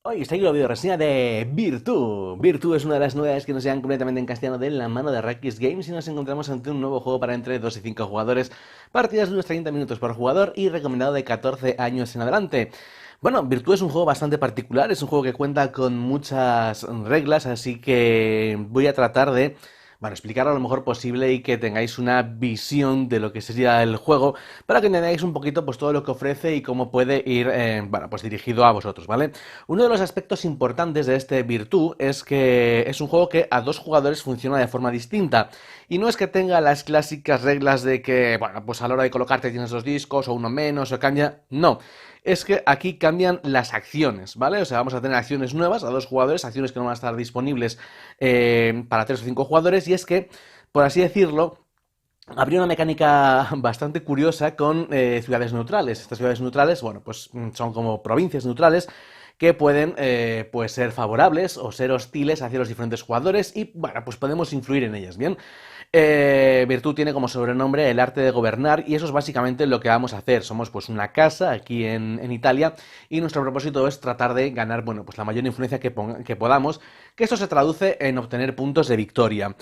Hoy os traigo la video reseña de Virtu. Virtu es una de las novedades que nos llegan completamente en castellano de la mano de Rakis Games y nos encontramos ante un nuevo juego para entre 2 y 5 jugadores, partidas de unos 30 minutos por jugador y recomendado de 14 años en adelante. Bueno, Virtu es un juego bastante particular, es un juego que cuenta con muchas reglas, así que voy a tratar de explicarlo lo mejor posible y que tengáis una visión de lo que sería el juego para que entendáis un poquito pues todo lo que ofrece y cómo puede ir pues dirigido a vosotros, ¿vale? Uno de los aspectos importantes de este Virtu es que es un juego que a dos jugadores funciona de forma distinta y no es que tenga las clásicas reglas de que, bueno, pues a la hora de colocarte tienes dos discos o uno menos o cambia, no. Es que aquí cambian las acciones, ¿vale? O sea, vamos a tener acciones nuevas a dos jugadores, acciones que no van a estar disponibles para tres o cinco jugadores, y es que, por así decirlo, habría una mecánica bastante curiosa con ciudades neutrales. Estas ciudades neutrales, bueno, pues son como provincias neutrales que pueden pues ser favorables o ser hostiles hacia los diferentes jugadores y, bueno, pues podemos influir en ellas, ¿bien? Virtud tiene como sobrenombre el arte de gobernar y eso es básicamente lo que vamos a hacer. Somos pues una casa aquí en Italia y nuestro propósito es tratar de ganar, bueno, pues la mayor influencia que podamos, que esto se traduce en obtener puntos de victoria.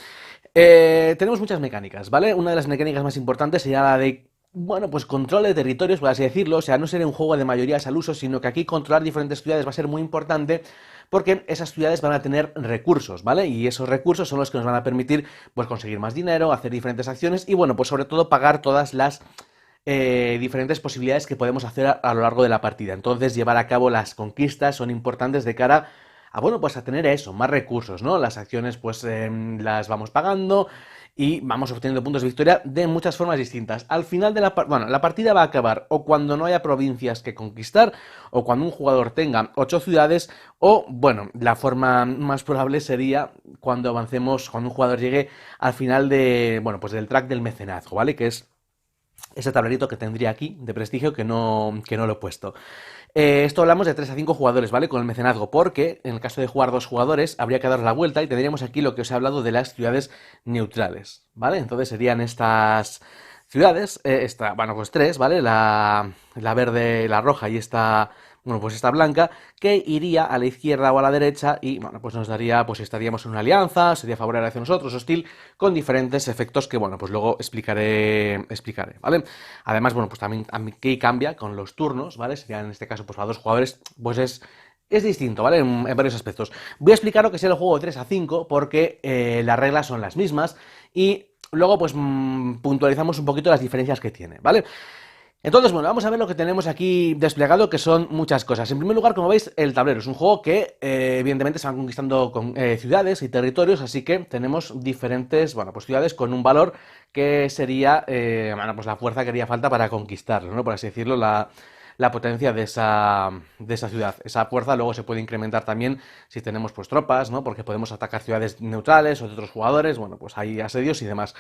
Tenemos muchas mecánicas, ¿vale? Una de las mecánicas más importantes sería la de, bueno, pues control de territorios, por así decirlo. O sea, no sería un juego de mayorías al uso, sino que aquí controlar diferentes ciudades va a ser muy importante porque esas ciudades van a tener recursos, ¿vale? Y esos recursos son los que nos van a permitir, pues, conseguir más dinero, hacer diferentes acciones y, bueno, pues sobre todo pagar todas las diferentes posibilidades que podemos hacer a lo largo de la partida. Entonces, llevar a cabo las conquistas son importantes de cara a, bueno, pues a tener eso, más recursos, ¿no? Las acciones, pues, las vamos pagando y vamos obteniendo puntos de victoria de muchas formas distintas. Al final de la partida va a acabar o cuando no haya provincias que conquistar, o cuando un jugador tenga 8 ciudades, o, bueno, la forma más probable sería cuando avancemos, cuando un jugador llegue al final de, bueno, pues del track del mecenazgo, ¿vale? Que es ese tablerito que tendría aquí de prestigio que no lo he puesto. Esto hablamos de 3 a 5 jugadores, ¿vale? Con el mecenazgo, porque en el caso de jugar dos jugadores habría que dar la vuelta y tendríamos aquí lo que os he hablado de las ciudades neutrales, ¿vale? Entonces serían estas ciudades, bueno, pues tres, ¿vale? La verde, la roja y esta, bueno, pues esta blanca, que iría a la izquierda o a la derecha y, bueno, pues nos daría, pues estaríamos en una alianza, sería favorable hacia nosotros, hostil, con diferentes efectos que, bueno, pues luego explicaré, ¿vale? Además, bueno, pues también aquí cambia con los turnos, ¿vale? Sería en este caso, pues a dos jugadores, pues es distinto, ¿vale? En varios aspectos. Voy a explicar lo que es el juego de 3 a 5 porque las reglas son las mismas y luego pues puntualizamos un poquito las diferencias que tiene, ¿vale? Entonces, bueno, vamos a ver lo que tenemos aquí desplegado, que son muchas cosas. En primer lugar, como veis, el tablero es un juego que, evidentemente, se van conquistando ciudades y territorios, así que tenemos diferentes, bueno, pues ciudades con un valor que sería, bueno, pues la fuerza que haría falta para conquistarlo, ¿no? Por así decirlo, la potencia de esa ciudad. Esa fuerza luego se puede incrementar también si tenemos, pues, tropas, ¿no? Porque podemos atacar ciudades neutrales o de otros jugadores, bueno, pues hay asedios y demás.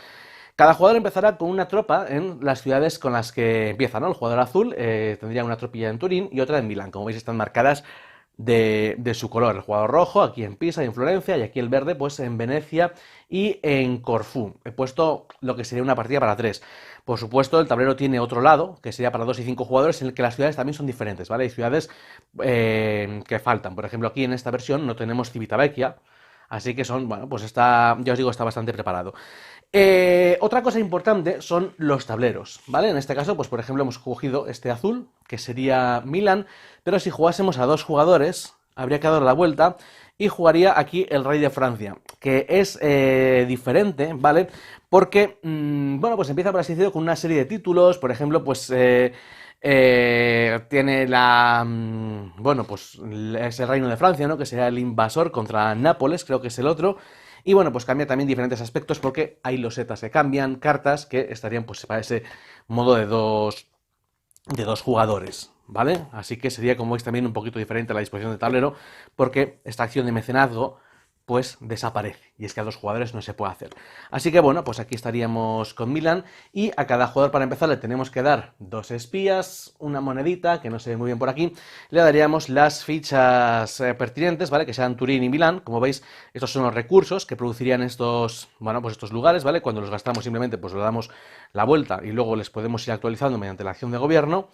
Cada jugador empezará con una tropa en las ciudades con las que empieza, ¿no? El jugador azul tendría una tropilla en Turín y otra en Milán. Como veis, están marcadas de su color. El jugador rojo aquí en Pisa y en Florencia, y aquí el verde pues en Venecia y en Corfú. He puesto lo que sería una partida para tres. Por supuesto, el tablero tiene otro lado, que sería para 2 y 5 jugadores, en el que las ciudades también son diferentes, ¿vale? Hay ciudades que faltan. Por ejemplo, aquí en esta versión no tenemos Civitavecchia, así que son, bueno, pues está, ya os digo, está bastante preparado. Otra cosa importante son los tableros, ¿vale? En este caso, pues por ejemplo, hemos cogido este azul, que sería Milan, pero si jugásemos a dos jugadores, habría que dar la vuelta y jugaría aquí el rey de Francia, que es diferente, ¿vale? Porque, bueno, pues empieza por así decirlo con una serie de títulos, por ejemplo, pues tiene bueno, pues es el reino de Francia, ¿no? Que sería el invasor contra Nápoles, creo que es el otro. Y bueno, pues cambia también diferentes aspectos porque hay losetas que cambian, cartas que estarían pues para ese modo de dos jugadores, ¿vale? Así que sería, como veis, también un poquito diferente la disposición del tablero porque esta acción de mecenazgo pues desaparece. Y es que a dos jugadores no se puede hacer. Así que bueno, pues aquí estaríamos con Milan y a cada jugador para empezar le tenemos que dar dos espías, una monedita, que no se ve muy bien por aquí, le daríamos las fichas pertinentes, ¿vale? Que sean Turín y Milán. Como veis, estos son los recursos que producirían estos, bueno, pues estos lugares, ¿vale? Cuando los gastamos simplemente pues le damos la vuelta y luego les podemos ir actualizando mediante la acción de gobierno.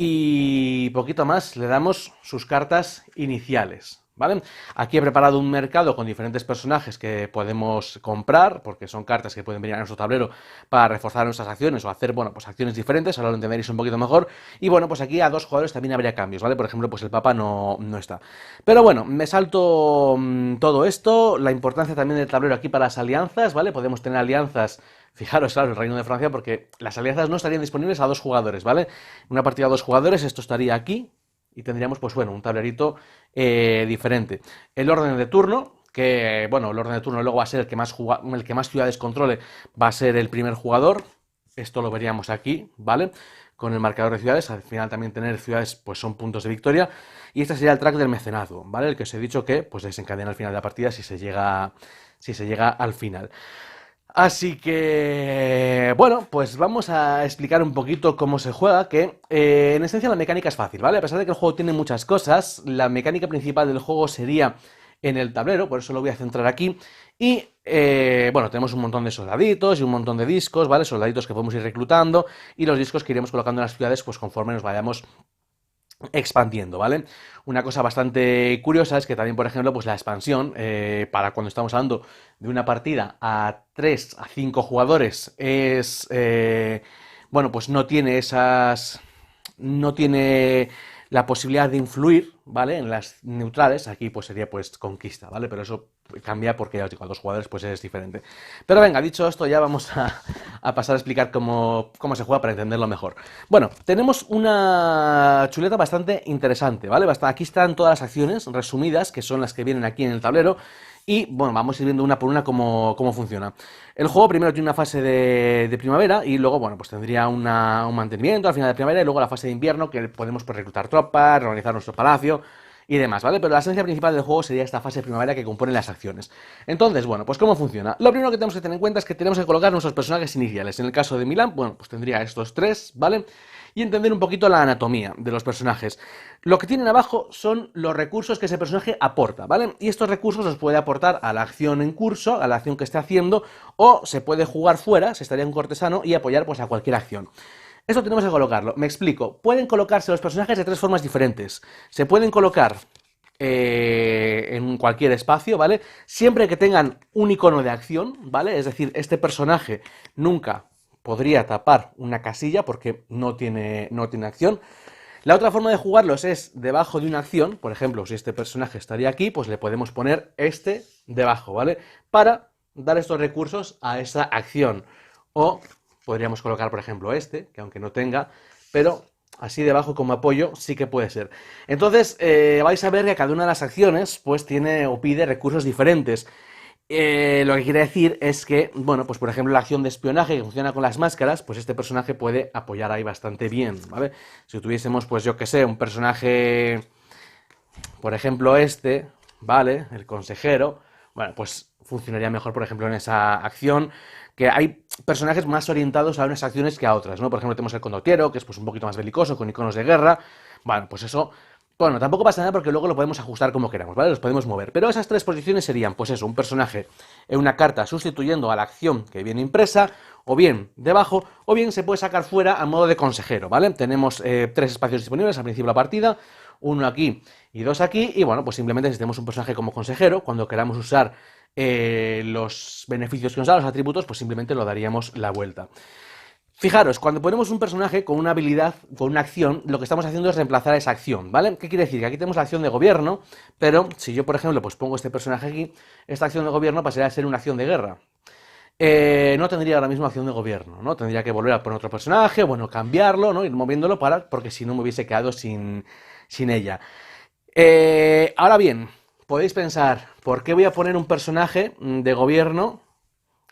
y poquito más, le damos sus cartas iniciales. ¿Vale? Aquí he preparado un mercado con diferentes personajes que podemos comprar, porque son cartas que pueden venir a nuestro tablero para reforzar nuestras acciones o hacer, bueno, pues acciones diferentes, ahora lo entenderéis un poquito mejor. Y bueno, pues aquí a 2 jugadores también habría cambios, ¿vale? Por ejemplo, pues el Papa no está. Pero bueno, me salto todo esto, la importancia también del tablero aquí para las alianzas, ¿vale? Podemos tener alianzas. Fijaros, claro, el Reino de Francia, porque las alianzas no estarían disponibles a 2 jugadores, ¿vale? Una partida a 2 jugadores, esto estaría aquí, y tendríamos, pues bueno, un tablerito diferente. El orden de turno, que bueno, el orden de turno luego va a ser el que más ciudades controle, va a ser el primer jugador. Esto lo veríamos aquí, ¿vale? Con el marcador de ciudades, al final también tener ciudades pues son puntos de victoria. Y este sería el track del mecenazgo, ¿vale? El que os he dicho que pues desencadena al final de la partida si se llega al final. Así que, bueno, pues vamos a explicar un poquito cómo se juega, que en esencia la mecánica es fácil, ¿vale? A pesar de que el juego tiene muchas cosas, la mecánica principal del juego sería en el tablero, por eso lo voy a centrar aquí. Y, bueno, tenemos un montón de soldaditos y un montón de discos, ¿vale? Soldaditos que podemos ir reclutando y los discos que iremos colocando en las ciudades, pues conforme nos vayamos expandiendo, ¿vale? Una cosa bastante curiosa es que también, por ejemplo, pues la expansión, para cuando estamos hablando de una partida a 3 a 5 jugadores, bueno, pues no tiene la posibilidad de influir, ¿vale? En las neutrales, aquí pues sería pues conquista, ¿vale? Pero eso cambia porque ya os digo, a 2 jugadores pues es diferente. Pero venga, dicho esto, ya vamos a pasar a explicar cómo se juega para entenderlo mejor. Bueno, tenemos una chuleta bastante interesante, ¿vale? Aquí están todas las acciones resumidas, que son las que vienen aquí en el tablero. Y bueno, vamos a ir viendo una por una cómo funciona. El juego primero tiene una fase de primavera y luego, bueno, pues tendría un mantenimiento al final de primavera y luego la fase de invierno que podemos pues, reclutar tropas, organizar nuestro palacio y demás, ¿vale? Pero la esencia principal del juego sería esta fase de primavera que compone las acciones. Entonces, bueno, pues ¿cómo funciona? Lo primero que tenemos que tener en cuenta es que tenemos que colocar nuestros personajes iniciales. En el caso de Milán, bueno, pues tendría estos 3, ¿vale? Y entender un poquito la anatomía de los personajes. Lo que tienen abajo son los recursos que ese personaje aporta, ¿vale? Y estos recursos los puede aportar a la acción en curso, a la acción que esté haciendo, o se puede jugar fuera, se estaría un cortesano, y apoyar pues a cualquier acción. Esto tenemos que colocarlo. Me explico. Pueden colocarse los personajes de 3 formas diferentes. Se pueden colocar en cualquier espacio, ¿vale? Siempre que tengan un icono de acción, ¿vale? Es decir, este personaje nunca podría tapar una casilla porque no tiene acción. La otra forma de jugarlos es debajo de una acción, por ejemplo, si este personaje estaría aquí, pues le podemos poner este debajo, ¿vale? Para dar estos recursos a esa acción. O podríamos colocar, por ejemplo, este, que aunque no tenga, pero así debajo como apoyo sí que puede ser. Entonces, vais a ver que cada una de las acciones, pues tiene o pide recursos diferentes. Lo que quiere decir es que, bueno, pues por ejemplo la acción de espionaje que funciona con las máscaras, pues este personaje puede apoyar ahí bastante bien, ¿vale? Si tuviésemos, pues yo que sé, un personaje, por ejemplo este, ¿vale? El consejero, bueno, pues funcionaría mejor, por ejemplo, en esa acción, que hay personajes más orientados a unas acciones que a otras, ¿no? Por ejemplo, tenemos el condotiero, que es pues un poquito más belicoso, con iconos de guerra, bueno, pues eso. Bueno, tampoco pasa nada porque luego lo podemos ajustar como queramos, ¿vale? Los podemos mover. Pero esas 3 posiciones serían, pues eso, un personaje en una carta sustituyendo a la acción que viene impresa, o bien debajo, o bien se puede sacar fuera a modo de consejero, ¿vale? Tenemos 3 espacios disponibles al principio de la partida, uno aquí y 2 aquí, y bueno, pues simplemente si tenemos un personaje como consejero, cuando queramos usar los beneficios que nos dan los atributos, pues simplemente lo daríamos la vuelta. Fijaros, cuando ponemos un personaje con una habilidad, con una acción, lo que estamos haciendo es reemplazar esa acción, ¿vale? ¿Qué quiere decir? Que aquí tenemos la acción de gobierno, pero si yo, por ejemplo, pues pongo este personaje aquí, esta acción de gobierno pasaría a ser una acción de guerra. No tendría ahora mismo acción de gobierno, ¿no? Tendría que volver a poner otro personaje, bueno, cambiarlo, ¿no? Ir moviéndolo porque si no me hubiese quedado sin ella. Ahora bien, podéis pensar, ¿por qué voy a poner un personaje de gobierno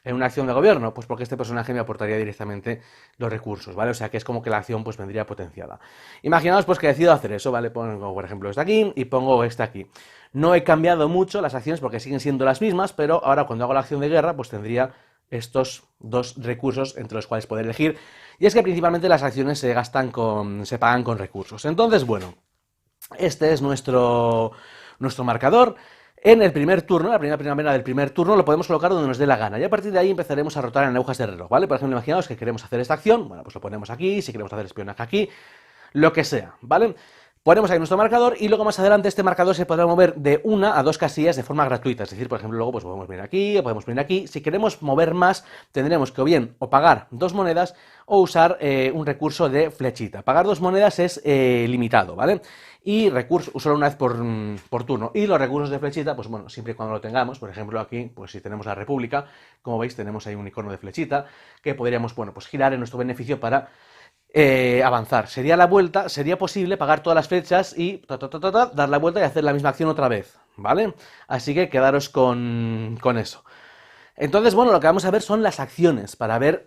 en una acción de gobierno? Pues porque este personaje me aportaría directamente los recursos, ¿vale? O sea que es como que la acción pues vendría potenciada. Imaginaos pues que decido hacer eso, ¿vale? Pongo por ejemplo este aquí y pongo este aquí. No he cambiado mucho las acciones porque siguen siendo las mismas, pero ahora cuando hago la acción de guerra pues tendría estos 2 recursos entre los cuales poder elegir. Y es que principalmente las acciones se pagan con recursos. Entonces, bueno, este es nuestro marcador. En el primer turno, la primera del primer turno, lo podemos colocar donde nos dé la gana. Y a partir de ahí empezaremos a rotar en agujas de reloj, ¿vale? Por ejemplo, imaginaos que queremos hacer esta acción, bueno, pues lo ponemos aquí, si queremos hacer espionaje aquí. lo que sea, ¿vale? Ponemos ahí nuestro marcador y luego más adelante este marcador se podrá mover de 1 a 2 casillas de forma gratuita. Es decir, por ejemplo, luego pues podemos venir aquí o podemos venir aquí. Si queremos mover más, tendremos que o bien o pagar 2 monedas o usar un recurso de flechita. Pagar 2 monedas es limitado, ¿vale? Y recurso, usarlo una vez por turno. Y los recursos de flechita, pues bueno, siempre y cuando lo tengamos. Por ejemplo, aquí, pues si tenemos la República, como veis, tenemos ahí un icono de flechita que podríamos, bueno, pues girar en nuestro beneficio para avanzar. Sería la vuelta, sería posible pagar todas las flechas y dar la vuelta y hacer la misma acción otra vez, ¿vale? Así que quedaros con eso. Entonces, bueno, lo que vamos a ver son las acciones para ver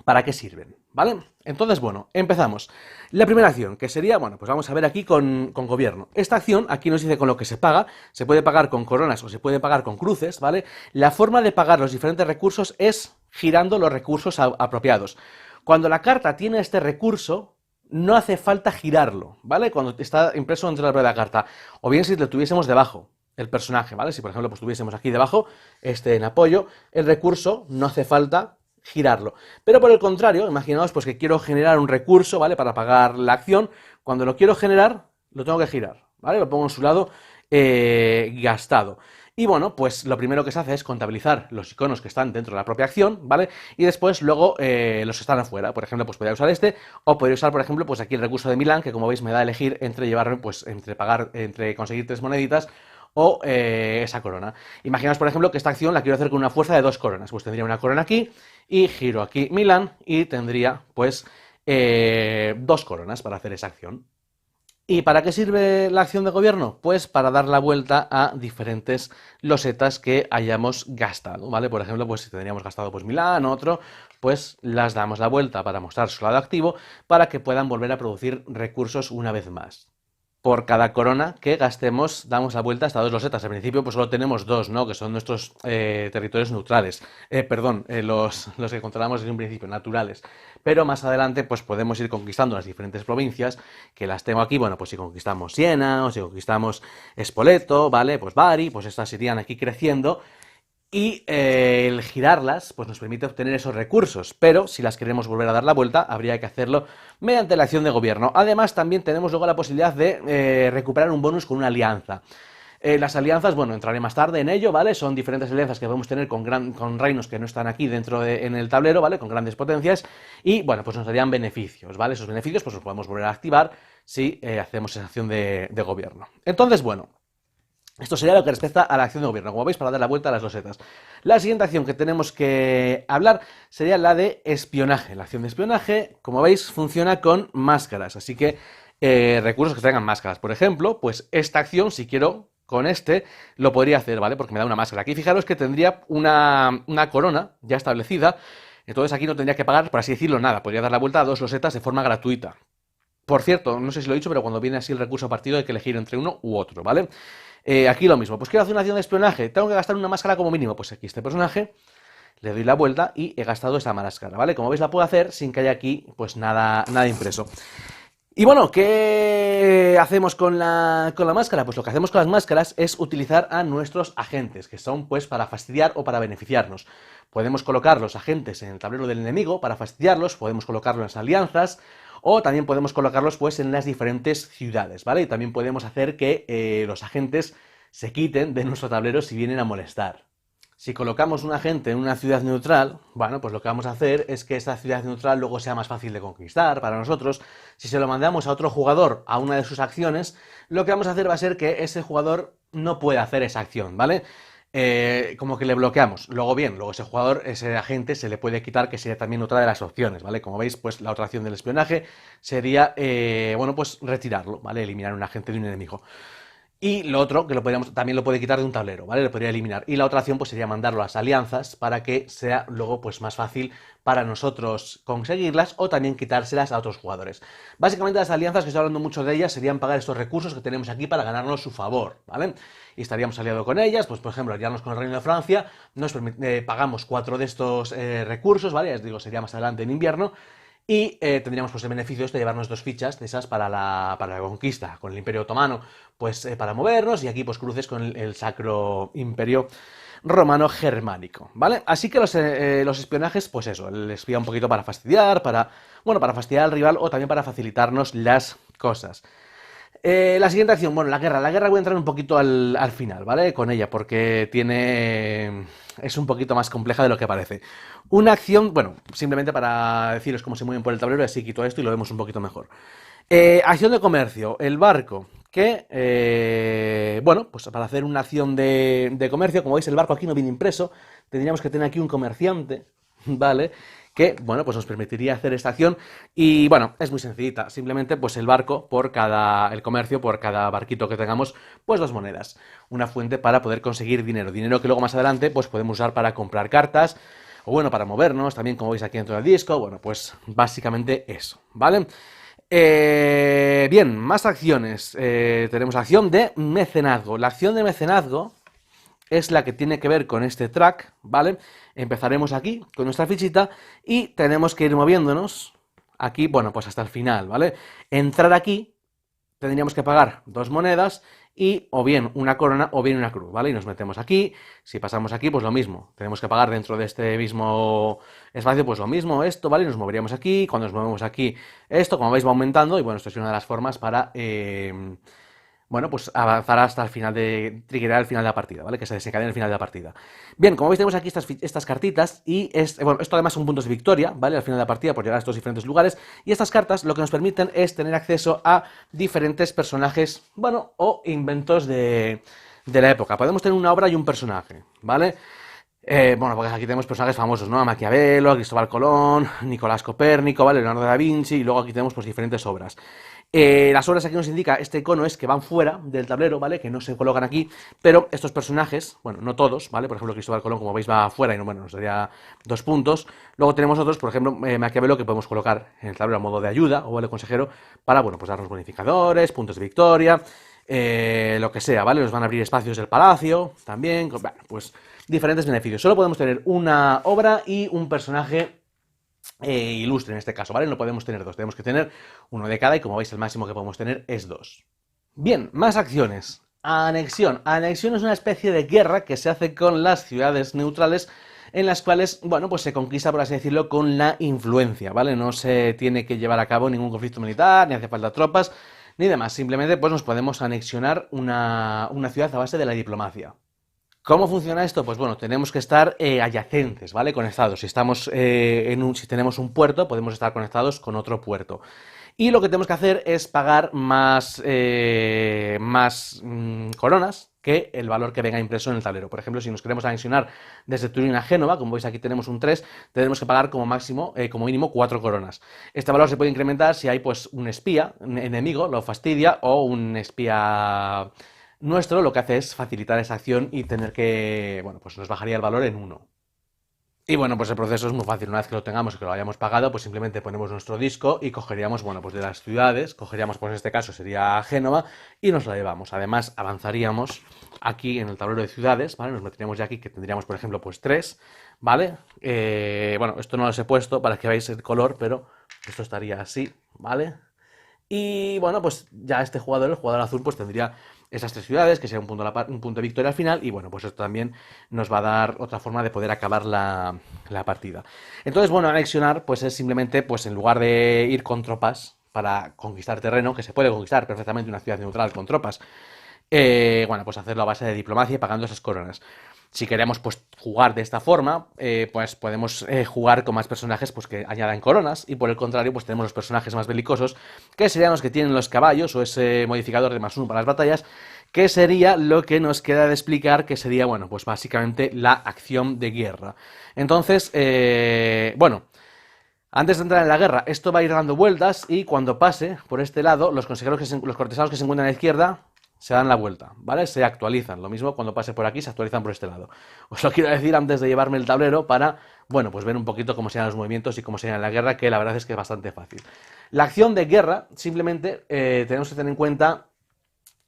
para qué sirven, ¿vale? Entonces, bueno, empezamos. La primera acción, que sería, bueno, pues vamos a ver aquí con gobierno. Esta acción, aquí nos dice con lo que se paga, se puede pagar con coronas o se puede pagar con cruces, ¿vale? La forma de pagar los diferentes recursos es girando los recursos apropiados. Cuando la carta tiene este recurso, no hace falta girarlo, ¿vale? Cuando está impreso dentro de la carta. O bien si lo tuviésemos debajo, el personaje, ¿vale? Si por ejemplo pues tuviésemos aquí debajo, en apoyo, el recurso no hace falta girarlo. Pero por el contrario, imaginaos pues que quiero generar un recurso, ¿vale? Para pagar la acción. Cuando lo quiero generar, lo tengo que girar, ¿vale? Lo pongo en su lado gastado. Y bueno, pues lo primero que se hace es contabilizar los iconos que están dentro de la propia acción, ¿vale? Y después luego los que están afuera. Por ejemplo, pues podría usar este, o podría usar, por ejemplo, pues aquí el recurso de Milán, que como veis me da a elegir entre llevarme, pues, entre pagar, entre conseguir 3 moneditas o esa corona. Imaginaos, por ejemplo, que esta acción la quiero hacer con una fuerza de 2 coronas. Pues tendría una corona aquí y giro aquí Milán y tendría, pues, 2 coronas para hacer esa acción. ¿Y para qué sirve la acción de gobierno? Pues para dar la vuelta a diferentes losetas que hayamos gastado, ¿vale? Por ejemplo, pues si tendríamos gastado pues Milán o otro, pues las damos la vuelta para mostrar su lado activo para que puedan volver a producir recursos una vez más. Por cada corona que gastemos, damos la vuelta hasta 2 losetas. Al principio, pues solo tenemos 2, ¿no? Que son nuestros territorios neutrales. Perdón, los que controlamos desde un principio, naturales. Pero más adelante, pues podemos ir conquistando las diferentes provincias, que las tengo aquí. Bueno, pues si conquistamos Siena, o si conquistamos Spoleto, ¿vale? Pues Bari, pues estas irían aquí creciendo. Y el girarlas pues nos permite obtener esos recursos, pero si las queremos volver a dar la vuelta, habría que hacerlo mediante la acción de gobierno. Además, también tenemos luego la posibilidad de recuperar un bonus con una alianza. Las alianzas, bueno, entraré más tarde en ello, ¿vale? Son diferentes alianzas que podemos tener con reinos que no están aquí dentro en el tablero, ¿vale? Con grandes potencias y, bueno, pues nos darían beneficios, ¿vale? Esos beneficios pues los podemos volver a activar si hacemos esa acción de gobierno. Entonces, bueno, esto sería lo que respecta a la acción de gobierno, como veis, para dar la vuelta a las losetas. La siguiente acción que tenemos que hablar sería la de espionaje. La acción de espionaje, como veis, funciona con máscaras, así que recursos que tengan máscaras. Por ejemplo, pues esta acción, si quiero, con este, lo podría hacer, ¿vale? Porque me da una máscara. Aquí fijaros que tendría una corona ya establecida, entonces aquí no tendría que pagar, por así decirlo, nada. Podría dar la vuelta a 2 losetas de forma gratuita. Por cierto, no sé si lo he dicho, pero cuando viene así el recurso partido hay que elegir entre uno u otro, ¿vale? Aquí lo mismo, pues quiero hacer una acción de espionaje, tengo que gastar una máscara como mínimo, pues aquí este personaje, le doy la vuelta y he gastado esta máscara, ¿vale? Como veis la puedo hacer sin que haya aquí pues nada impreso. Y bueno, ¿qué hacemos con la máscara? Pues lo que hacemos con las máscaras es utilizar a nuestros agentes, que son pues para fastidiar o para beneficiarnos. Podemos colocar los agentes en el tablero del enemigo para fastidiarlos, podemos colocarlos en las alianzas, o también podemos colocarlos pues en las diferentes ciudades, ¿vale? Y también podemos hacer que los agentes se quiten de nuestro tablero si vienen a molestar. Si colocamos un agente en una ciudad neutral, bueno, pues lo que vamos a hacer es que esa ciudad neutral luego sea más fácil de conquistar para nosotros. Si se lo mandamos a otro jugador a una de sus acciones, lo que vamos a hacer va a ser que ese jugador no pueda hacer esa acción, ¿vale? Como que le bloqueamos. Luego bien, luego ese jugador, ese agente se le puede quitar, que sería también otra de las opciones, ¿vale? Como veis, pues la otra acción del espionaje sería, bueno, pues retirarlo, ¿vale? Eliminar un agente de un enemigo. Y lo otro, que también lo puede quitar de un tablero, ¿vale? Lo podría eliminar. Y la otra opción pues sería mandarlo a las alianzas para que sea luego pues más fácil para nosotros conseguirlas o también quitárselas a otros jugadores. Básicamente las alianzas, que estoy hablando mucho de ellas, serían pagar estos recursos que tenemos aquí para ganarnos su favor, ¿vale? Y estaríamos aliados con ellas, pues por ejemplo, aliarnos con el Reino de Francia, pagamos 4 de estos recursos, ¿vale? Ya os digo, sería más adelante en invierno. Y tendríamos pues el beneficio de llevarnos 2 fichas de esas para la conquista, con el Imperio Otomano, pues para movernos, y aquí pues cruces con el Sacro Imperio romano-germánico, ¿vale? Así que los espionajes, pues eso, el espía un poquito para fastidiar, para fastidiar al rival o también para facilitarnos las cosas. La siguiente acción, bueno, la guerra. La guerra voy a entrar un poquito al final, ¿vale? Con ella, porque es un poquito más compleja de lo que parece. Una acción, bueno, simplemente para deciros cómo se mueven por el tablero, así quito esto y lo vemos un poquito mejor. Acción de comercio, el barco, que, bueno, pues para hacer una acción de comercio, como veis el barco aquí no viene impreso, tendríamos que tener aquí un comerciante, ¿vale? Que, bueno, pues nos permitiría hacer esta acción y, bueno, es muy sencillita, simplemente pues el comercio por cada barquito que tengamos, pues 2 monedas, una fuente para poder conseguir dinero que luego más adelante pues podemos usar para comprar cartas, o bueno, para movernos, también como veis aquí dentro del disco, bueno, pues básicamente eso, ¿vale? Bien, más acciones. Tenemos acción de mecenazgo. La acción de mecenazgo es la que tiene que ver con este track, ¿vale? Empezaremos aquí con nuestra fichita y tenemos que ir moviéndonos aquí, bueno, pues hasta el final, ¿vale? Entrar aquí, tendríamos que pagar 2 monedas y o bien una corona o bien una cruz, ¿vale? Y nos metemos aquí, si pasamos aquí, pues lo mismo, tenemos que pagar dentro de este mismo espacio, pues lo mismo, esto, ¿vale? Y nos moveríamos aquí, cuando nos movemos aquí, esto, como veis, va aumentando y bueno, esto es una de las formas para... bueno, pues avanzar hasta el final triggerar el final de la partida, ¿vale? Que se desencadene el final de la partida. Bien, como veis tenemos aquí estas cartitas y bueno, esto además son puntos de victoria, ¿vale? Al final de la partida por llegar a estos diferentes lugares y estas cartas lo que nos permiten es tener acceso a diferentes personajes, bueno, o inventos de la época. Podemos tener una obra y un personaje, ¿vale? Bueno, porque aquí tenemos personajes famosos, ¿no? A Maquiavelo, a Cristóbal Colón, Nicolás Copérnico, ¿vale? Leonardo da Vinci, y luego aquí tenemos pues diferentes obras. Las obras aquí nos indica, este icono es que van fuera del tablero, ¿vale? Que no se colocan aquí, pero estos personajes, bueno, no todos, ¿vale? Por ejemplo, Cristóbal Colón, como veis, va afuera y no, bueno, nos daría 2 puntos. Luego tenemos otros, por ejemplo, Maquiavelo, que podemos colocar en el tablero a modo de ayuda, o el consejero, para, bueno, pues darnos bonificadores, puntos de victoria, lo que sea, ¿vale? Nos van a abrir espacios del palacio, también, bueno, pues diferentes beneficios. Solo podemos tener una obra y un personaje ilustre en este caso, ¿vale? No podemos tener 2, tenemos que tener uno de cada y como veis el máximo que podemos tener es 2. Bien, más acciones. Anexión. Anexión es una especie de guerra que se hace con las ciudades neutrales en las cuales, bueno, pues se conquista, por así decirlo, con la influencia, ¿vale? No se tiene que llevar a cabo ningún conflicto militar, ni hace falta tropas, ni demás. Simplemente, pues nos podemos anexionar una ciudad a base de la diplomacia. ¿Cómo funciona esto? Pues bueno, tenemos que estar adyacentes, ¿vale? Conectados. Si estamos si tenemos un puerto, podemos estar conectados con otro puerto. Y lo que tenemos que hacer es pagar más coronas que el valor que venga impreso en el tablero. Por ejemplo, si nos queremos anexionar desde Turín a Génova, como veis aquí tenemos un 3, tendremos que pagar como máximo, como mínimo 4 coronas. Este valor se puede incrementar si hay pues un espía, un enemigo, lo fastidia, o un espía nuestro, lo que hace es facilitar esa acción y tener que, bueno, pues nos bajaría el valor en 1. Y bueno, pues el proceso es muy fácil. Una vez que lo tengamos y que lo hayamos pagado, pues simplemente ponemos nuestro disco y cogeríamos, bueno, pues de las ciudades, cogeríamos, pues en este caso sería Génova, y nos la llevamos. Además, avanzaríamos aquí en el tablero de ciudades, ¿vale? Nos meteríamos ya aquí, que tendríamos, por ejemplo, pues 3, ¿vale? Bueno, esto no los he puesto para que veáis el color, pero esto estaría así, ¿vale? Y bueno, pues ya este jugador, el jugador azul, pues tendría esas 3 ciudades, que sería un punto de victoria al final, y bueno, pues esto también nos va a dar otra forma de poder acabar la partida. Entonces, bueno, anexionar, pues es simplemente, pues en lugar de ir con tropas para conquistar terreno, que se puede conquistar perfectamente una ciudad neutral con tropas, bueno, pues hacerlo a base de diplomacia y pagando esas coronas. Si queremos pues jugar de esta forma, pues podemos jugar con más personajes pues que añadan coronas, y por el contrario pues tenemos los personajes más belicosos, que serían los que tienen los caballos o ese modificador de +1 para las batallas, que sería lo que nos queda de explicar, que sería, bueno, pues básicamente la acción de guerra. Entonces, bueno, antes de entrar en la guerra, esto va a ir dando vueltas y cuando pase por este lado, los cortesanos que se encuentran a la izquierda se dan la vuelta, ¿vale? Se actualizan. Lo mismo cuando pase por aquí, se actualizan por este lado. Os lo quiero decir antes de llevarme el tablero para, bueno, pues ver un poquito cómo serían los movimientos y cómo sería la guerra, que la verdad es que es bastante fácil. La acción de guerra, simplemente tenemos que tener en cuenta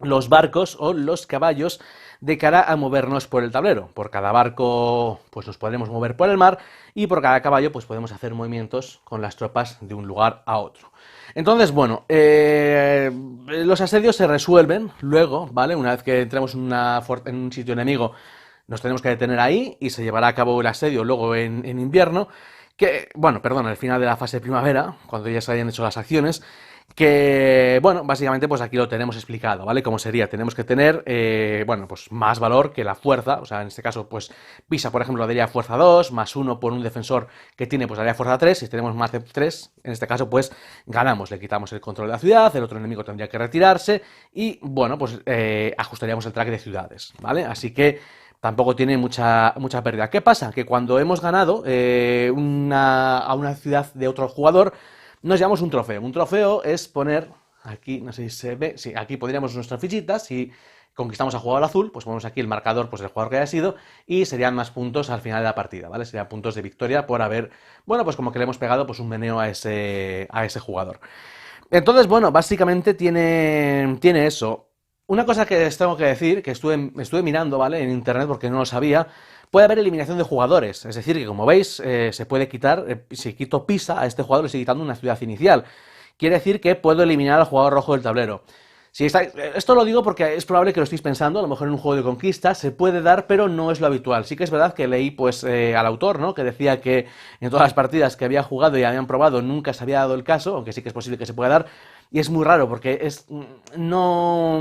los barcos o los caballos de cara a movernos por el tablero. Por cada barco pues nos podremos mover por el mar y por cada caballo pues podemos hacer movimientos con las tropas de un lugar a otro. Entonces, bueno, los asedios se resuelven luego, ¿vale? Una vez que entremos en un sitio enemigo, nos tenemos que detener ahí y se llevará a cabo el asedio luego en invierno, que, bueno, perdón, al final de la fase de primavera, cuando ya se hayan hecho las acciones, que, bueno, básicamente pues aquí lo tenemos explicado, ¿vale? Cómo sería, tenemos que tener, bueno, pues más valor que la fuerza, o sea, en este caso, pues Pisa, por ejemplo, daría fuerza 2, más 1 por un defensor que tiene, pues daría fuerza 3, si tenemos más de 3, en este caso, pues ganamos, le quitamos el control de la ciudad, el otro enemigo tendría que retirarse y, bueno, pues ajustaríamos el track de ciudades, ¿vale? Así que tampoco tiene mucha pérdida. ¿Qué pasa? Que cuando hemos ganado a una ciudad de otro jugador, nos llamamos un trofeo. Un trofeo es poner, aquí, no sé si se ve, sí, aquí pondríamos nuestras fichitas, si conquistamos a jugador azul, pues ponemos aquí el marcador pues, del jugador que haya sido y serían más puntos al final de la partida, ¿vale? Serían puntos de victoria por haber, bueno, pues como que le hemos pegado pues un meneo a ese jugador. Entonces, bueno, básicamente tiene eso. Una cosa que les tengo que decir, que estuve mirando, ¿vale? En internet porque no lo sabía, puede haber eliminación de jugadores. Es decir, que como veis, se puede quitar, si quito Pisa a este jugador, le estoy quitando una ciudad inicial. Quiere decir que puedo eliminar al jugador rojo del tablero. Si esto lo digo porque es probable que lo estéis pensando, a lo mejor en un juego de conquista se puede dar, pero no es lo habitual. Sí que es verdad que leí pues al autor, ¿no? Que decía que en todas las partidas que había jugado y habían probado nunca se había dado el caso, aunque sí que es posible que se pueda dar. Y es muy raro porque no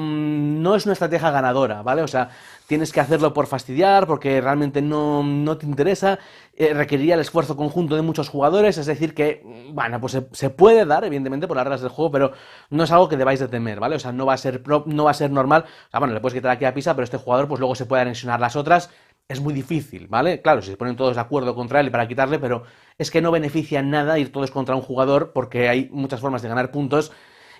es una estrategia ganadora, ¿vale? O sea, tienes que hacerlo por fastidiar, porque realmente no te interesa, requeriría el esfuerzo conjunto de muchos jugadores, es decir que, bueno, pues se puede dar, evidentemente, por las reglas del juego, pero no es algo que debáis de temer, ¿vale? O sea, no va a ser normal, o sea, bueno, le puedes quitar aquí a Pisa, pero este jugador pues luego se puede anexionar las otras, es muy difícil, ¿vale? Claro, si se ponen todos de acuerdo contra él para quitarle, pero es que no beneficia en nada ir todos contra un jugador porque hay muchas formas de ganar puntos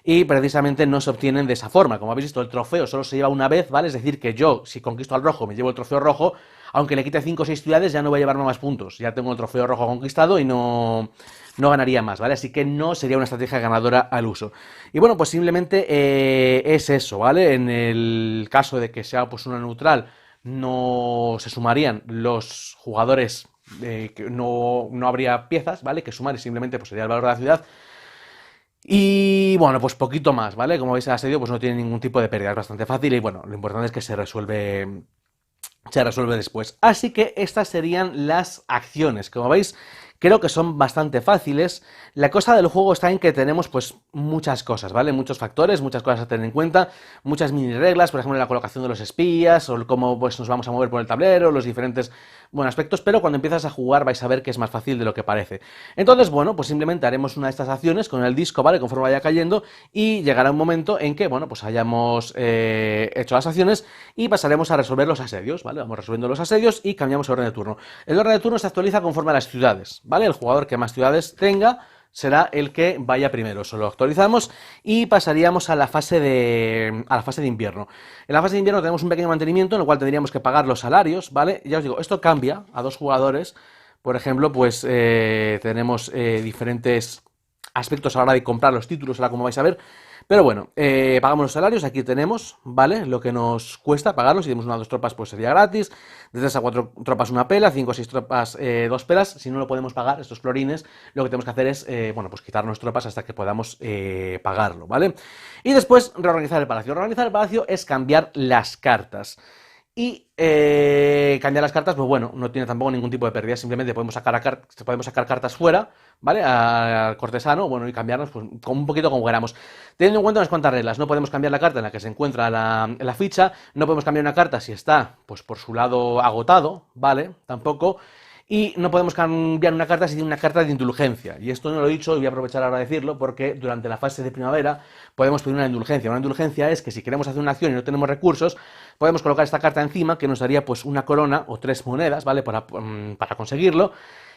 y precisamente no se obtienen de esa forma. Como habéis visto, el trofeo solo se lleva una vez, ¿vale? Es decir, que yo, si conquisto al rojo, me llevo el trofeo rojo, aunque le quite 5 o 6 ciudades, ya no voy a llevarme más puntos. Ya tengo el trofeo rojo conquistado y no ganaría más, ¿vale? Así que no sería una estrategia ganadora al uso. Y bueno, pues simplemente es eso, ¿vale? En el caso de que sea pues una neutral, no se sumarían los jugadores, que no habría piezas, ¿vale? Que sumar y simplemente pues sería el valor de la ciudad. Y bueno, pues poquito más, ¿vale? Como veis, el asedio pues no tiene ningún tipo de pérdida, es bastante fácil y bueno, lo importante es que se resuelve después. Así que estas serían las acciones. Como veis, creo que son bastante fáciles. La cosa del juego está en que tenemos pues muchas cosas, ¿vale? Muchos factores, muchas cosas a tener en cuenta, muchas mini reglas, por ejemplo, la colocación de los espías o cómo pues nos vamos a mover por el tablero, los diferentes aspectos, pero cuando empiezas a jugar vais a ver que es más fácil de lo que parece. Entonces, bueno, pues simplemente haremos una de estas acciones con el disco, ¿vale? Conforme vaya cayendo y llegará un momento en que, bueno, pues hayamos hecho las acciones y pasaremos a resolver los asedios, ¿vale? Vamos resolviendo los asedios y cambiamos el orden de turno. El orden de turno se actualiza conforme a las ciudades, ¿vale? El jugador que más ciudades tenga será el que vaya primero. Eso lo actualizamos y pasaríamos a la fase de invierno. En la fase de invierno tenemos un pequeño mantenimiento en el cual tendríamos que pagar los salarios, ¿vale? Ya os digo, esto cambia a dos jugadores. Por ejemplo, pues tenemos diferentes aspectos a la hora de comprar los títulos, ahora como vais a ver. Pero bueno, pagamos los salarios, aquí tenemos, ¿vale? Lo que nos cuesta pagarlos. Si tenemos una o dos tropas, pues sería gratis. De 3 a 4 tropas una pela, 5 o 6 tropas dos pelas. Si no lo podemos pagar, estos florines, lo que tenemos que hacer es, bueno, pues quitarnos tropas hasta que podamos pagarlo, ¿vale? Y después reorganizar el palacio. Reorganizar el palacio es cambiar las cartas. Y cambiar las cartas, pues bueno, no tiene tampoco ningún tipo de pérdida, simplemente podemos sacar cartas fuera, ¿vale? Al cortesano, bueno, y cambiarnos pues, un poquito como queramos. Teniendo en cuenta unas cuantas reglas, no podemos cambiar la carta en la que se encuentra la ficha, no podemos cambiar una carta si está, pues por su lado agotado, ¿vale? Tampoco. Y no podemos cambiar una carta si tiene una carta de indulgencia. Y esto no lo he dicho y voy a aprovechar ahora de decirlo porque durante la fase de primavera podemos pedir una indulgencia. Una indulgencia es que si queremos hacer una acción y no tenemos recursos, podemos colocar esta carta encima que nos daría pues una corona o 3 monedas, ¿vale? Para conseguirlo.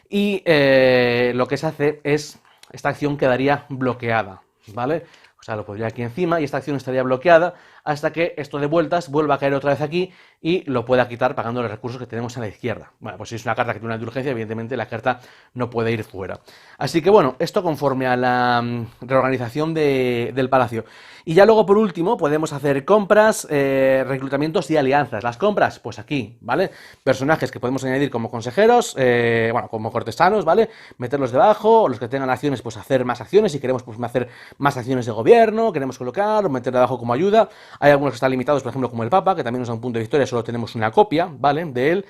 Y lo que se hace es, esta acción quedaría bloqueada, ¿vale? O sea, lo pondría aquí encima y esta acción estaría bloqueada hasta que esto de vueltas vuelva a caer otra vez aquí y lo pueda quitar pagando los recursos que tenemos a la izquierda. Bueno, pues si es una carta que tiene una indulgencia, evidentemente la carta no puede ir fuera. Así que bueno, esto conforme a la reorganización del palacio. Y ya luego por último podemos hacer compras, reclutamientos y alianzas. Las compras, pues aquí, ¿vale? Personajes que podemos añadir como consejeros, bueno, como cortesanos, ¿vale? Meterlos debajo, o los que tengan acciones, pues hacer más acciones. Si queremos pues hacer más acciones de gobierno, queremos colocar, o meter debajo como ayuda. Hay algunos que están limitados, por ejemplo, como el Papa, que también nos da un punto de victoria, solo tenemos una copia, ¿vale? De él.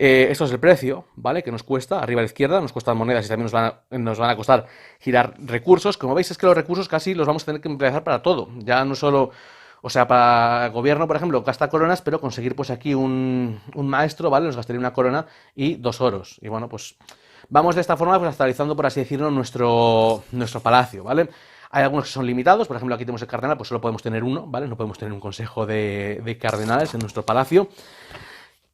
Esto es el precio, ¿vale? Que nos cuesta, arriba a la izquierda, nos cuestan monedas y también nos van a costar girar recursos. Como veis, es que los recursos casi los vamos a tener que emplear para todo. Ya no solo, o sea, para el gobierno, por ejemplo, gasta coronas, pero conseguir pues aquí un maestro, ¿vale? Nos gastaría una corona y 2 oros. Y bueno, pues vamos de esta forma pues actualizando, por así decirlo, nuestro palacio, ¿vale? Hay algunos que son limitados, por ejemplo, aquí tenemos el cardenal, pues solo podemos tener uno, ¿vale? No podemos tener un consejo de cardenales en nuestro palacio.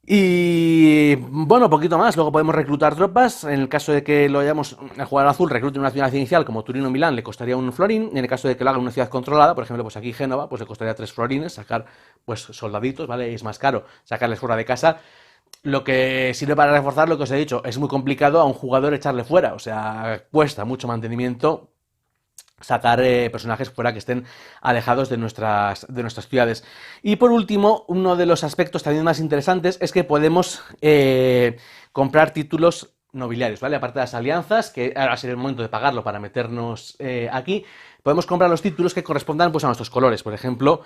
Y bueno, poquito más. Luego podemos reclutar tropas. En el caso de que lo hayamos, el jugador azul reclute en una ciudad inicial como Turino o Milán, le costaría un florín. En el caso de que lo haga en una ciudad controlada, por ejemplo, pues aquí Génova, pues le costaría 3 florines sacar pues soldaditos, ¿vale? Es más caro sacarles fuera de casa. Lo que sirve para reforzar lo que os he dicho, es muy complicado a un jugador echarle fuera. O sea, cuesta mucho mantenimiento sacar personajes fuera que estén alejados de nuestras ciudades. Y por último, uno de los aspectos también más interesantes es que podemos comprar títulos nobiliarios, ¿vale? Aparte de las alianzas, que ahora sería el momento de pagarlo para meternos aquí, podemos comprar los títulos que correspondan pues, a nuestros colores. Por ejemplo,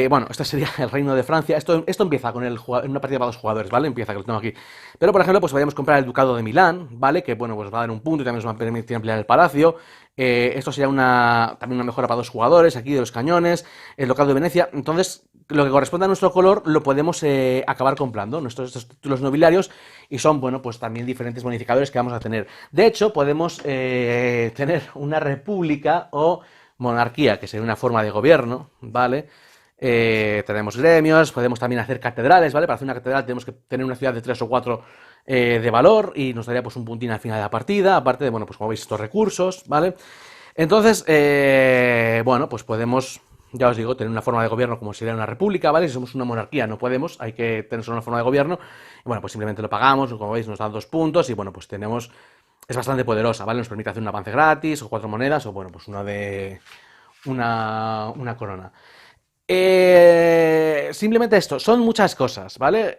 bueno, este sería el Reino de Francia. Esto empieza con en una partida para 2 jugadores, ¿vale? Empieza, que lo tengo aquí. Pero, por ejemplo, pues vayamos a comprar el Ducado de Milán, ¿vale? Que, bueno, pues va a dar un punto y también nos va a permitir ampliar el palacio. Esto sería también una mejora para 2 jugadores, aquí de los cañones, el Ducado de Venecia. Entonces, lo que corresponde a nuestro color lo podemos acabar comprando, estos títulos nobiliarios, y son, bueno, pues también diferentes bonificadores que vamos a tener. De hecho, podemos tener una república o monarquía, que sería una forma de gobierno, ¿vale? Tenemos gremios, podemos también hacer catedrales, ¿vale? Para hacer una catedral tenemos que tener una ciudad de 3 o 4 de valor y nos daría pues un puntín al final de la partida, aparte de, bueno, pues como veis estos recursos, ¿vale? Entonces, bueno, pues podemos, ya os digo, tener una forma de gobierno como sería una república, ¿vale? Si somos una monarquía no podemos, hay que tener solo una forma de gobierno, y bueno, pues simplemente lo pagamos, como veis nos dan 2 puntos y bueno, pues tenemos, es bastante poderosa, ¿vale? Nos permite hacer un avance gratis o 4 monedas o bueno, pues una corona. Simplemente esto, son muchas cosas, ¿vale?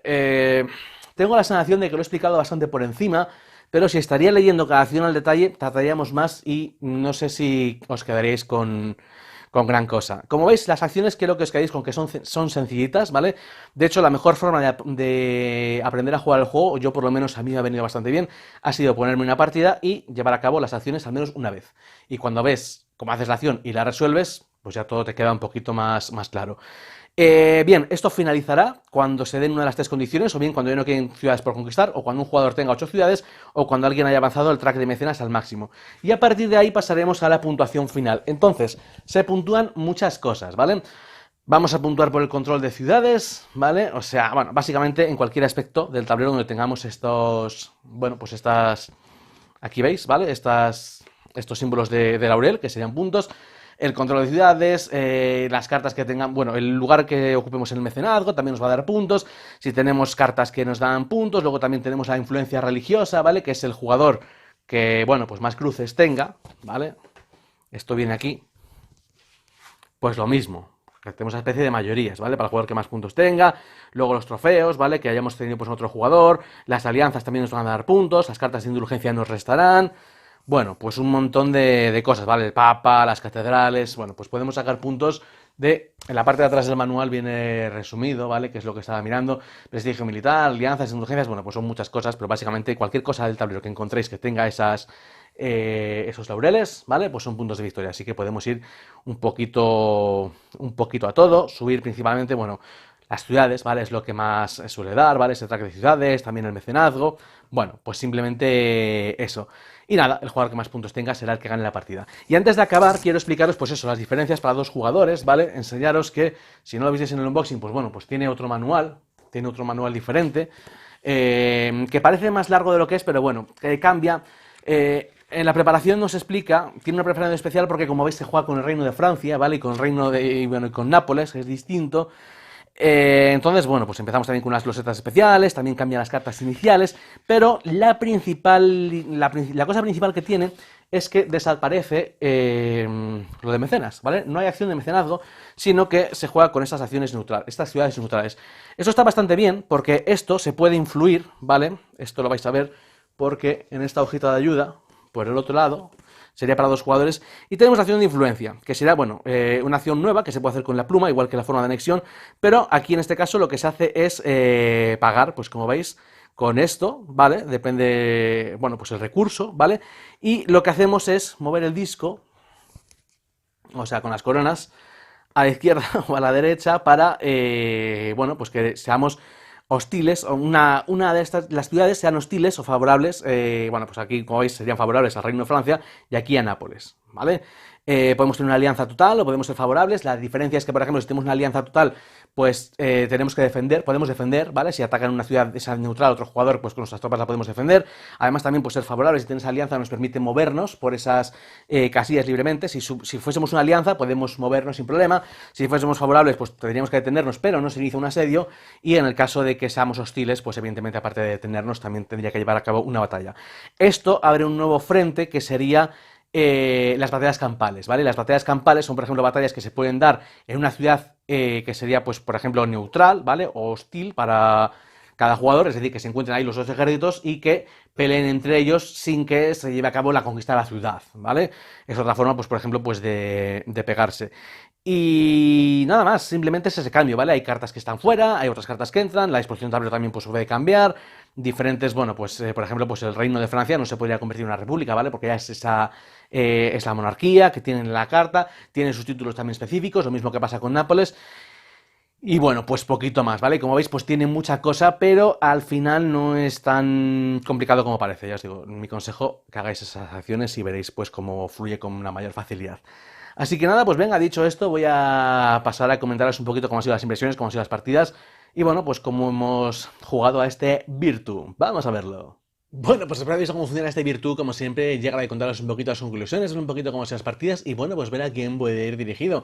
Tengo la sensación de que lo he explicado bastante por encima, pero si estaría leyendo cada acción al detalle, trataríamos más y no sé si os quedaréis con gran cosa. Como veis, las acciones creo que os quedáis con que son sencillitas, ¿vale? De hecho, la mejor forma de aprender a jugar el juego, yo por lo menos a mí me ha venido bastante bien, ha sido ponerme una partida y llevar a cabo las acciones al menos una vez. Y cuando ves cómo haces la acción y la resuelves, pues ya todo te queda un poquito más claro. Bien, esto finalizará cuando se den una de las 3 condiciones, o bien cuando ya no queden ciudades por conquistar, o cuando un jugador tenga 8 ciudades, o cuando alguien haya avanzado el track de mecenas al máximo. Y a partir de ahí pasaremos a la puntuación final. Entonces, se puntúan muchas cosas, ¿vale? Vamos a puntuar por el control de ciudades, ¿vale? O sea, bueno, básicamente en cualquier aspecto del tablero donde tengamos estos, bueno, pues aquí veis, ¿vale? Estos símbolos de laurel, que serían puntos. El control de ciudades, las cartas que tengan, bueno, el lugar que ocupemos en el mecenazgo también nos va a dar puntos. Si tenemos cartas que nos dan puntos, luego también tenemos la influencia religiosa, ¿vale? Que es el jugador que, bueno, pues más cruces tenga, ¿vale? Esto viene aquí. Pues lo mismo, que tenemos una especie de mayorías, ¿vale? Para el jugador que más puntos tenga. Luego los trofeos, ¿vale? Que hayamos tenido pues otro jugador. Las alianzas también nos van a dar puntos. Las cartas de indulgencia nos restarán. Bueno, pues un montón de cosas, ¿vale? El Papa, las catedrales, bueno, pues podemos sacar puntos en la parte de atrás del manual viene resumido, ¿vale? Que es lo que estaba mirando, prestigio militar, alianzas, indulgencias, bueno, pues son muchas cosas, pero básicamente cualquier cosa del tablero que encontréis que tenga esos laureles, ¿vale? Pues son puntos de victoria, así que podemos ir un poquito a todo, subir principalmente, bueno, las ciudades, ¿vale? Es lo que más suele dar, ¿vale? Ese track de ciudades, también el mecenazgo. Bueno, pues simplemente eso. Y nada, el jugador que más puntos tenga será el que gane la partida. Y antes de acabar, quiero explicaros, pues eso, las diferencias para 2 jugadores, ¿vale? Enseñaros que, si no lo visteis en el unboxing, pues bueno, pues tiene otro manual diferente, que parece más largo de lo que es, pero bueno, que cambia. En la preparación nos explica, tiene una preparación especial porque, como veis, se juega con el Reino de Francia, ¿vale? Y con el Reino y con Nápoles, que es distinto. Entonces, bueno, pues empezamos también con unas losetas especiales, también cambian las cartas iniciales, pero la cosa principal que tiene es que desaparece lo de mecenas, ¿vale? No hay acción de mecenazgo, sino que se juega con estas acciones neutrales, estas ciudades neutrales. Esto está bastante bien porque esto se puede influir, ¿vale? Esto lo vais a ver porque en esta hojita de ayuda, por el otro lado, sería para 2 jugadores. Y tenemos la acción de influencia, que será, bueno, una acción nueva que se puede hacer con la pluma, igual que la forma de anexión, pero aquí en este caso lo que se hace es pagar, pues como veis, con esto, ¿vale? Depende, bueno, pues el recurso, ¿vale? Y lo que hacemos es mover el disco, o sea, con las coronas, a la izquierda o a la derecha para, bueno, pues que seamos hostiles, o una de estas, las ciudades sean hostiles o favorables, bueno, pues aquí, como veis, serían favorables al Reino de Francia y aquí a Nápoles, ¿vale? Podemos tener una alianza total o podemos ser favorables. La diferencia es que, por ejemplo, si tenemos una alianza total, pues tenemos que defender, podemos defender, ¿vale? Si atacan una ciudad esa neutral, otro jugador, pues con nuestras tropas la podemos defender. Además, también, pues ser favorables, si tienes alianza, nos permite movernos por esas casillas libremente. Si fuésemos una alianza, podemos movernos sin problema. Si fuésemos favorables, pues tendríamos que detenernos, pero no se inicia un asedio. Y en el caso de que seamos hostiles, pues evidentemente, aparte de detenernos, también tendría que llevar a cabo una batalla. Esto abre un nuevo frente que sería las batallas campales, ¿vale? Las batallas campales son, por ejemplo, batallas que se pueden dar en una ciudad que sería, pues, por ejemplo, neutral, ¿vale? O hostil para cada jugador, es decir, que se encuentren ahí los dos ejércitos y que peleen entre ellos sin que se lleve a cabo la conquista de la ciudad, ¿vale? Es otra forma, pues, por ejemplo, pues de pegarse. Y nada más, simplemente es ese cambio, ¿vale? Hay cartas que están fuera, hay otras cartas que entran, la disposición de tablero también pues puede cambiar, diferentes, bueno, pues por ejemplo, pues el Reino de Francia no se podría convertir en una república, ¿vale? Porque ya es la monarquía que tiene la carta, tiene sus títulos también específicos, lo mismo que pasa con Nápoles, y bueno, pues poquito más, ¿vale? Como veis, pues tiene mucha cosa, pero al final no es tan complicado como parece. Ya os digo, mi consejo, que hagáis esas acciones y veréis pues cómo fluye con una mayor facilidad. Así que nada, pues venga, dicho esto, voy a pasar a comentaros un poquito cómo han sido las impresiones, cómo han sido las partidas y bueno, pues cómo hemos jugado a este Virtu. Vamos a verlo. Bueno, pues espero que veáis cómo funciona este Virtu, como siempre, llega a contaros un poquito las conclusiones, un poquito cómo son las partidas y bueno, pues ver a quién puede ir dirigido.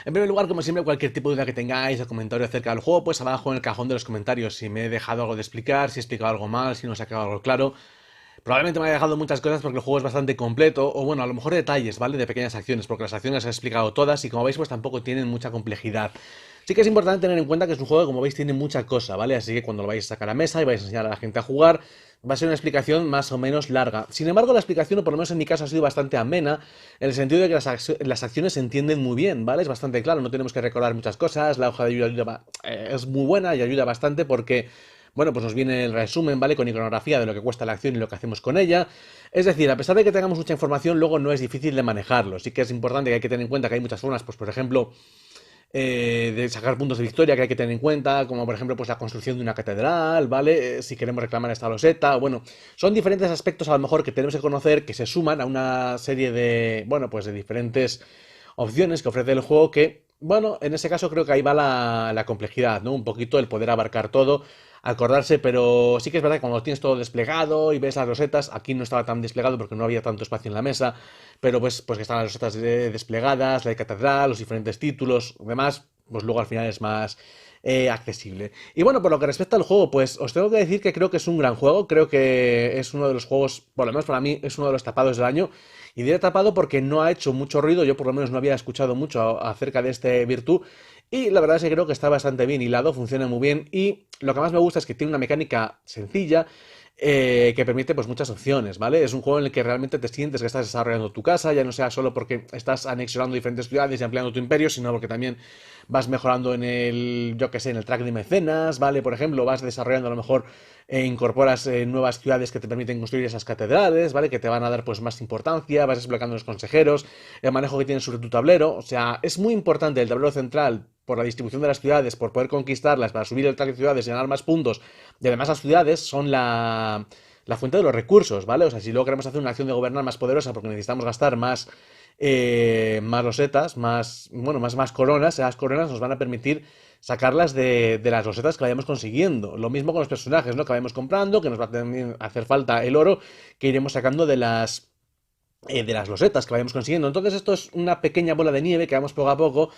En primer lugar, como siempre, cualquier tipo de duda que tengáis o comentario acerca del juego, pues abajo en el cajón de los comentarios, si me he dejado algo de explicar, si he explicado algo mal, si no os ha quedado algo claro. Probablemente me haya dejado muchas cosas porque el juego es bastante completo, o bueno, a lo mejor detalles, ¿vale? De pequeñas acciones, porque las acciones las he explicado todas y como veis, pues tampoco tienen mucha complejidad. Sí que es importante tener en cuenta que es un juego que, como veis, tiene mucha cosa, ¿vale? Así que cuando lo vais a sacar a mesa y vais a enseñar a la gente a jugar, va a ser una explicación más o menos larga. Sin embargo, la explicación, o por lo menos en mi caso, ha sido bastante amena, en el sentido de que las acciones se entienden muy bien, ¿vale? Es bastante claro, no tenemos que recordar muchas cosas, la hoja de ayuda es muy buena y ayuda bastante porque bueno, pues nos viene el resumen, ¿vale? Con iconografía de lo que cuesta la acción y lo que hacemos con ella. Es decir, a pesar de que tengamos mucha información, luego no es difícil de manejarlo. Sí que es importante que hay que tener en cuenta que hay muchas formas, pues por ejemplo, de sacar puntos de victoria que hay que tener en cuenta, como por ejemplo pues la construcción de una catedral, ¿vale? Si queremos reclamar esta loseta, bueno, son diferentes aspectos a lo mejor que tenemos que conocer que se suman a una serie de, bueno, pues de diferentes opciones que ofrece el juego que, bueno, en ese caso creo que ahí va la complejidad, ¿no? Un poquito el poder abarcar todo, acordarse, pero sí que es verdad que cuando lo tienes todo desplegado y ves las rosetas, aquí no estaba tan desplegado porque no había tanto espacio en la mesa, pero pues que están las rosetas desplegadas, la de catedral, los diferentes títulos, demás, pues luego al final es más accesible. Y bueno, por lo que respecta al juego, pues os tengo que decir que creo que es un gran juego, creo que es uno de los juegos, por lo menos para mí, es uno de los tapados del año. Y diré tapado porque no ha hecho mucho ruido, yo por lo menos no había escuchado mucho acerca de este Virtu. Y la verdad es que creo que está bastante bien hilado, funciona muy bien. Y lo que más me gusta es que tiene una mecánica sencilla que permite pues muchas opciones, ¿vale? Es un juego en el que realmente te sientes que estás desarrollando tu casa, ya no sea solo porque estás anexionando diferentes ciudades y ampliando tu imperio, sino porque también vas mejorando en el, yo que sé, en el track de mecenas, ¿vale? Por ejemplo, vas desarrollando a lo mejor incorporas nuevas ciudades que te permiten construir esas catedrales, ¿vale? Que te van a dar pues más importancia, vas desbloqueando los consejeros, el manejo que tienes sobre tu tablero, o sea, es muy importante el tablero central por la distribución de las ciudades, por poder conquistarlas, para subir el track de ciudades y ganar más puntos, y además las ciudades son la fuente de los recursos, ¿vale? O sea, si luego queremos hacer una acción de gobernar más poderosa porque necesitamos gastar más losetas, bueno, más coronas, esas coronas nos van a permitir sacarlas de las losetas que vayamos consiguiendo. Lo mismo con los personajes, ¿no? Que vayamos comprando, que nos va a también hacer falta el oro que iremos sacando de las losetas que vayamos consiguiendo. Entonces esto es una pequeña bola de nieve que vamos poco a poco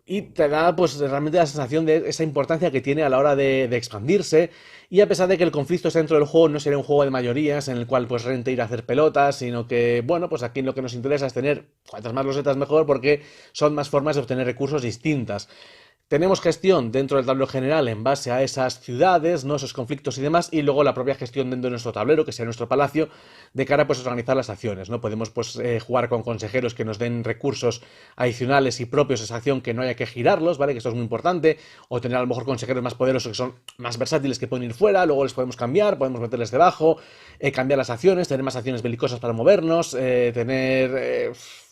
y te da pues realmente la sensación de esa importancia que tiene a la hora de expandirse y a pesar de que el conflicto está dentro del juego no será un juego de mayorías en el cual pues rente ir a hacer pelotas, sino que bueno, pues aquí lo que nos interesa es tener cuantas más losetas mejor porque son más formas de obtener recursos distintas. Tenemos gestión dentro del tablero general en base a esas ciudades, ¿no? Esos conflictos y demás, y luego la propia gestión dentro de nuestro tablero, que sea nuestro palacio, de cara pues, a organizar las acciones, ¿no? Podemos pues, jugar con consejeros que nos den recursos adicionales y propios a esa acción que no haya que girarlos, ¿vale? Que esto es muy importante, o tener a lo mejor consejeros más poderosos que son más versátiles que pueden ir fuera, luego les podemos cambiar, podemos meterles debajo, cambiar las acciones, tener más acciones belicosas para movernos,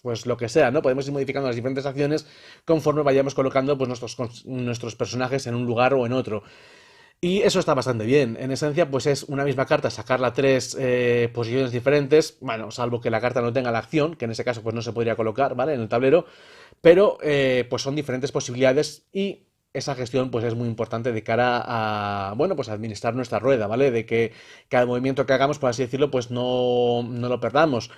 pues lo que sea, ¿no? Podemos ir modificando las diferentes acciones conforme vayamos colocando pues, nuestros personajes en un lugar o en otro. Y eso está bastante bien. En esencia, pues es una misma carta, sacarla a tres posiciones diferentes, bueno, salvo que la carta no tenga la acción, que en ese caso pues no se podría colocar, ¿vale? En el tablero, pero pues son diferentes posibilidades y esa gestión pues es muy importante de cara a, bueno, pues administrar nuestra rueda, ¿vale? De que cada movimiento que hagamos, por así decirlo, pues no lo perdamos.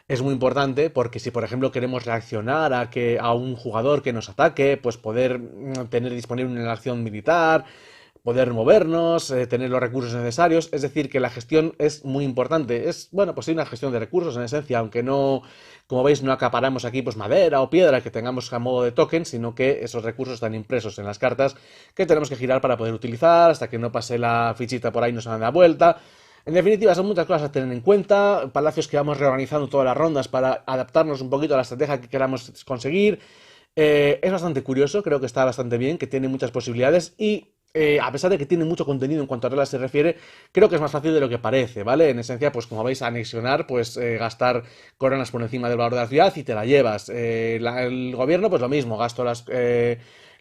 Es muy importante porque si, por ejemplo, queremos reaccionar a un jugador que nos ataque, pues poder tener disponible una acción militar, poder movernos, tener los recursos necesarios. Es decir, que la gestión es muy importante. Es, bueno, pues sí, una gestión de recursos en esencia, aunque no, como veis, no acaparamos aquí pues madera o piedra que tengamos a modo de token, sino que esos recursos están impresos en las cartas que tenemos que girar para poder utilizar hasta que no pase la fichita por ahí y nos dan la vuelta. En definitiva, son muchas cosas a tener en cuenta, palacios que vamos reorganizando todas las rondas para adaptarnos un poquito a la estrategia que queramos conseguir. Es bastante curioso, creo que está bastante bien, que tiene muchas posibilidades y a pesar de que tiene mucho contenido en cuanto a reglas se refiere, creo que es más fácil de lo que parece, ¿vale? En esencia, pues como vais a anexionar, pues gastar coronas por encima del valor de la ciudad y te la llevas. El gobierno, pues lo mismo, gasto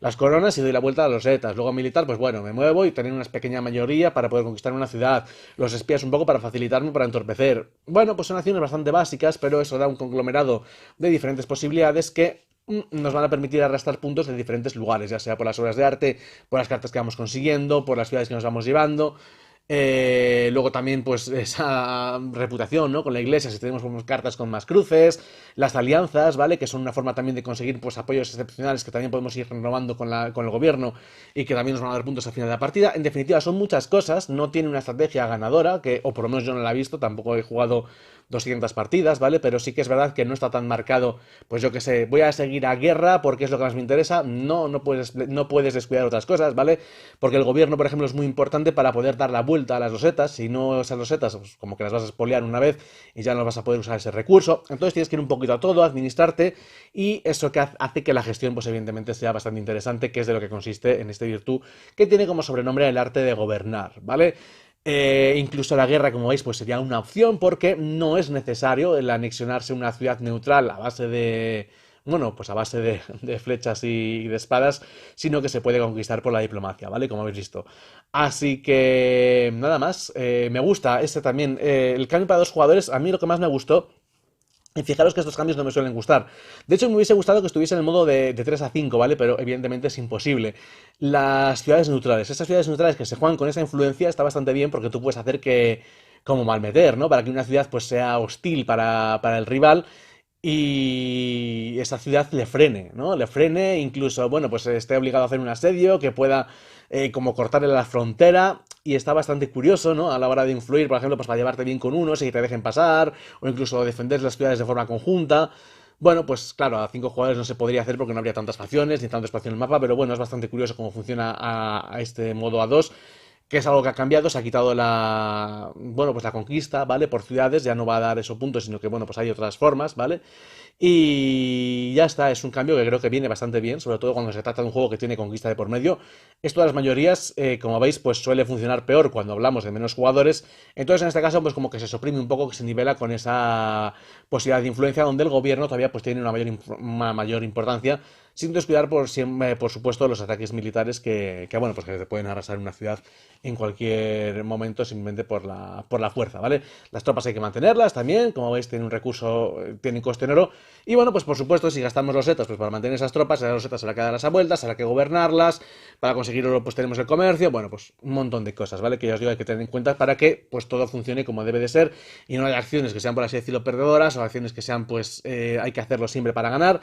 las coronas y doy la vuelta a los zetas. Luego militar, pues bueno, me muevo y tener una pequeña mayoría para poder conquistar una ciudad. Los espías un poco para facilitarme, para entorpecer. Bueno, pues son acciones bastante básicas, pero eso da un conglomerado de diferentes posibilidades que nos van a permitir arrastrar puntos de diferentes lugares, ya sea por las obras de arte, por las cartas que vamos consiguiendo, por las ciudades que nos vamos llevando. Luego también, pues, esa reputación, ¿no? Con la iglesia, si tenemos pues, cartas con más cruces, las alianzas, ¿vale? Que son una forma también de conseguir, pues, apoyos excepcionales que también podemos ir renovando con el gobierno y que también nos van a dar puntos al final de la partida. En definitiva, son muchas cosas, no tiene una estrategia ganadora, que, o por lo menos yo no la he visto, tampoco he jugado 200 partidas, ¿vale? Pero sí que es verdad que no está tan marcado, pues yo que sé, voy a seguir a guerra porque es lo que más me interesa. No puedes descuidar otras cosas, ¿vale? Porque el gobierno, por ejemplo, es muy importante para poder dar la vuelta a las losetas. Si no esas losetas, pues como que las vas a espolear una vez y ya no vas a poder usar ese recurso. Entonces tienes que ir un poquito a todo, administrarte, y eso que hace que la gestión, pues evidentemente, sea bastante interesante, que es de lo que consiste en este virtud, que tiene como sobrenombre el arte de gobernar, ¿vale? Incluso la guerra, como veis, pues sería una opción porque no es necesario el anexionarse una ciudad neutral a base de, bueno, pues a base de flechas y de espadas, sino que se puede conquistar por la diplomacia, ¿vale? Como habéis visto. Así que, nada más, me gusta este también. El cambio para dos jugadores, a mí lo que más me gustó. Y fijaros que estos cambios no me suelen gustar. De hecho, me hubiese gustado que estuviese en el modo de 3 a 5, ¿vale? Pero evidentemente es imposible. Las ciudades neutrales. Esas ciudades neutrales que se juegan con esa influencia está bastante bien porque tú puedes hacer que, como malmeter, ¿no? Para que una ciudad pues sea hostil para el rival y esa ciudad le frene, ¿no? Le frene, incluso, bueno, pues esté obligado a hacer un asedio, que pueda como cortarle la frontera, y está bastante curioso, ¿no? A la hora de influir, por ejemplo, pues para llevarte bien con unos y que te dejen pasar, o incluso defender las ciudades de forma conjunta. Bueno, pues claro, a 5 jugadores no se podría hacer porque no habría tantas facciones ni tanto espacio en el mapa, pero bueno, es bastante curioso cómo funciona a este modo a 2, que es algo que ha cambiado, se ha quitado bueno, pues la conquista, ¿vale? Por ciudades, ya no va a dar esos puntos, sino que, bueno, pues hay otras formas, ¿vale? Y ya está, es un cambio que creo que viene bastante bien, sobre todo cuando se trata de un juego que tiene conquista de por medio. Esto de las mayorías, como veis, pues suele funcionar peor cuando hablamos de menos jugadores. Entonces, en este caso, pues como que se suprime un poco, que se nivela con esa posibilidad de influencia, donde el gobierno todavía pues tiene una mayor importancia, sin descuidar, por supuesto, los ataques militares bueno, pues que te pueden arrasar una ciudad en cualquier momento simplemente por la fuerza, ¿vale? Las tropas hay que mantenerlas también, como veis, tienen un recurso, tienen coste en oro. Y bueno, pues por supuesto, si gastamos los setas, pues para mantener esas tropas, esas losetas habrá que darlas a vueltas, habrá que gobernarlas, para conseguir oro pues tenemos el comercio, bueno, pues un montón de cosas, ¿vale? Que ya os digo, hay que tener en cuenta para que pues todo funcione como debe de ser y no haya acciones que sean, por así decirlo, perdedoras, o acciones que sean, pues hay que hacerlo siempre para ganar.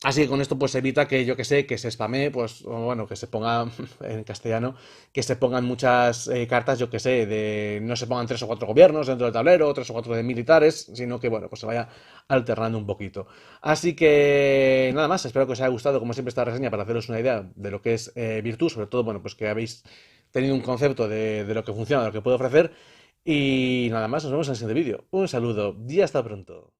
Así que con esto pues evita que yo que sé, que se spamee, pues o bueno, que se ponga en castellano, que se pongan muchas cartas, yo que sé, de no se pongan 3 o 4 gobiernos dentro del tablero, 3 o 4 de militares, sino que bueno, pues se vaya alternando un poquito. Así que nada más, espero que os haya gustado, como siempre, esta reseña para haceros una idea de lo que es Virtu, sobre todo, bueno, pues que habéis tenido un concepto de lo que funciona, de lo que puede ofrecer. Y nada más, nos vemos en el siguiente vídeo. Un saludo y hasta pronto.